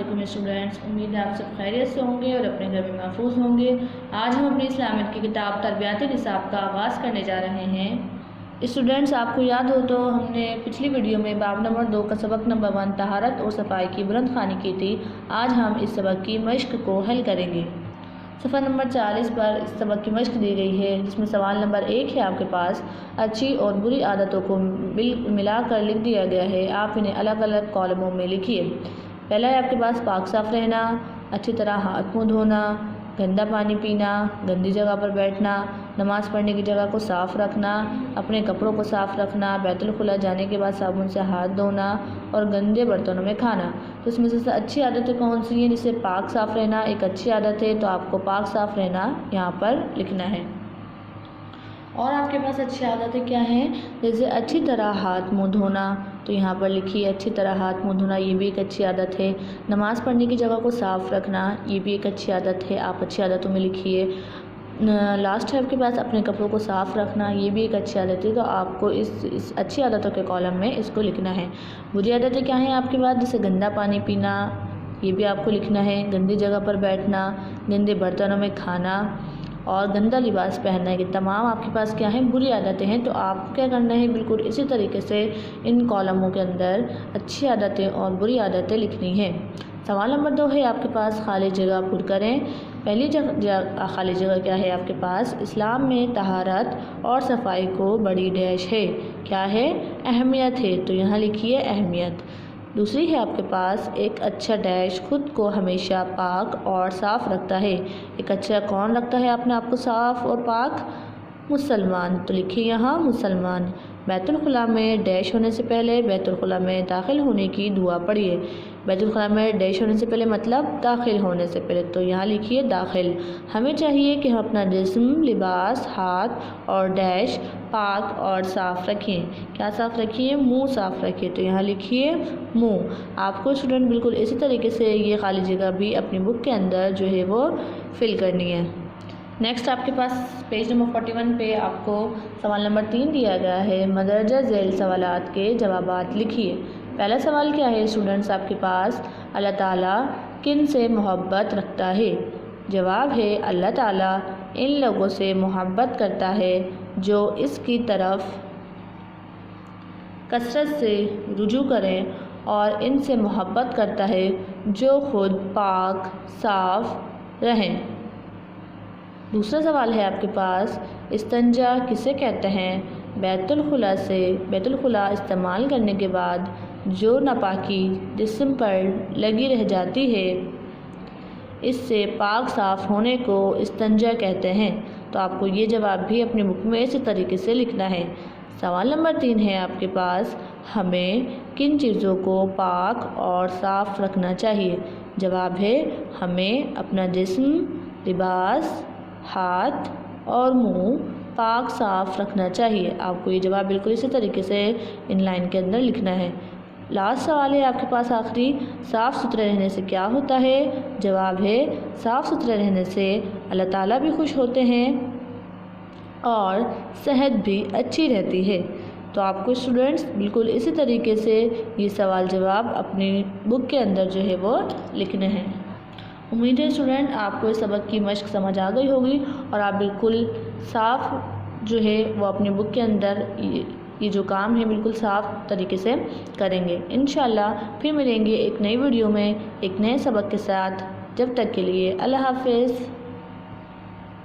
वालेकुम स्टूडेंट्स, उम्मीद है आप सब खैरियत से होंगे और अपने घर में महफूज होंगे। आज हम अपनी इस्लामियत की किताब तरबियाती निसाब का आगाज़ करने जा रहे हैं। स्टूडेंट्स, आपको याद हो तो हमने पिछली वीडियो में बाब नंबर 2 का सबक नंबर 1 तहारत और सफाई की बुलंद खानी की थी। आज हम इस सबक की मश्क को हल करेंगे। सफ़ा नंबर 40 पर इस सबक की मश्क दी गई है, जिसमें सवाल नंबर 1 है आपके पास। अच्छी और बुरी आदतों को मिलाकर लिख दिया गया है। आप इन्हें अलग अलग कॉलमों में लिखिए। पहला है आपके पास पाक साफ़ रहना, अच्छी तरह हाथ मुँह धोना, गंदा पानी पीना, गंदी जगह पर बैठना, नमाज़ पढ़ने की जगह को साफ़ रखना, अपने कपड़ों को साफ़ रखना, बैतुल खुला जाने के बाद साबुन से हाथ धोना और गंदे बर्तनों में खाना। तो इसमें से अच्छी आदतें कौन सी हैं? जिससे पाक साफ़ रहना एक अच्छी आदत है, तो आपको पाक साफ़ रहना यहाँ पर लिखना है। और आपके पास अच्छी आदतें क्या हैं? जैसे अच्छी तरह हाथ मुँह धोना, तो यहाँ पर लिखिए अच्छी तरह हाथ मुँह धोना, ये भी एक अच्छी आदत है। नमाज़ पढ़ने की जगह को साफ़ रखना, ये भी एक अच्छी आदत है, आप अच्छी आदतों में लिखिए। लास्ट है आपके पास अपने कपड़ों को साफ़ रखना, ये भी एक अच्छी आदत है, तो आपको इस अच्छी आदतों के कॉलम में इसको लिखना है। बुरी आदतें क्या हैं आपके पास? जैसे गंदा पानी पीना, ये भी आपको लिखना है। गंदी जगह पर बैठना, गंदे बर्तनों में खाना और गंदा लिबास पहनना, ये तमाम आपके पास क्या है? बुरी आदतें हैं। तो आपको क्या करना है? बिल्कुल इसी तरीके से इन कॉलमों के अंदर अच्छी आदतें और बुरी आदतें लिखनी है। सवाल नंबर 2 है आपके पास खाली जगह पुर करें। पहली खाली जगह क्या है आपके पास? इस्लाम में तहारत और सफाई को बड़ी डैश है। क्या है? अहमियत है, तो यहाँ लिखिए अहमियत। दूसरी है आपके पास एक अच्छा डैश खुद को हमेशा पाक और साफ़ रखता है। एक अच्छा कौन रखता है अपने आप को साफ़ और पाक? मुसलमान, तो लिखिए यहाँ मुसलमान। बैतुल खुला में डैश होने से पहले बैतुल खुला में दाखिल होने की दुआ पढ़िए। बैतुल खुला में डैश होने से पहले मतलब दाखिल होने से पहले, तो यहाँ लिखिए दाखिल। हमें चाहिए कि हम अपना जिस्म, लिबास, हाथ और डैश पाक और साफ़ रखें। क्या साफ़ रखिए? मुंह साफ़ रखिए, तो यहाँ लिखिए मुंह। आपको स्टूडेंट बिल्कुल इसी तरीके से ये खाली जगह भी अपनी बुक के अंदर जो है वो फिल करनी है। नेक्स्ट आपके पास पेज नंबर 41 पे आपको सवाल नंबर 3 दिया गया है। मदरजा झैल सवालात के जवाबात लिखिए। पहला सवाल क्या है स्टूडेंट्स आपके पास? अल्लाह ताला किन से मोहब्बत रखता है? जवाब है अल्लाह ताला इन लोगों से मोहब्बत करता है जो इसकी तरफ कसरत से रुजू करें, और इनसे मोहब्बत करता है जो खुद पाक साफ़ रहें। दूसरा सवाल है आपके पास, इस्तंजा किसे कहते हैं? बैतुल खुला इस्तेमाल करने के बाद जो नापाकी जिस्म पर लगी रह जाती है, इससे पाक साफ़ होने को इस्तंजा कहते हैं। तो आपको ये जवाब भी अपनी बुक में इसी तरीके से लिखना है। सवाल नंबर 3 है आपके पास, हमें किन चीज़ों को पाक और साफ़ रखना चाहिए? जवाब है हमें अपना जिस्म, लिबास, हाथ और मुंह पाक साफ़ रखना चाहिए। आपको ये जवाब बिल्कुल इसी तरीके से इन लाइन के अंदर लिखना है। लास्ट सवाल है आपके पास आखिरी, साफ़ सुथरे रहने से क्या होता है? जवाब है साफ़ सुथरे रहने से अल्लाह ताला भी खुश होते हैं और सेहत भी अच्छी रहती है। तो आपको स्टूडेंट्स बिल्कुल इसी तरीके से ये सवाल जवाब अपनी बुक के अंदर जो है वो लिखने हैं। उम्मीद है स्टूडेंट आपको इस सबक की मश्क समझ आ गई होगी और आप बिल्कुल साफ़ जो है वो अपनी बुक के अंदर ये जो काम है बिल्कुल साफ़ तरीके से करेंगे। इंशाल्लाह फिर मिलेंगे एक नई वीडियो में एक नए सबक के साथ। जब तक के लिए अल्लाह हाफ़िज़।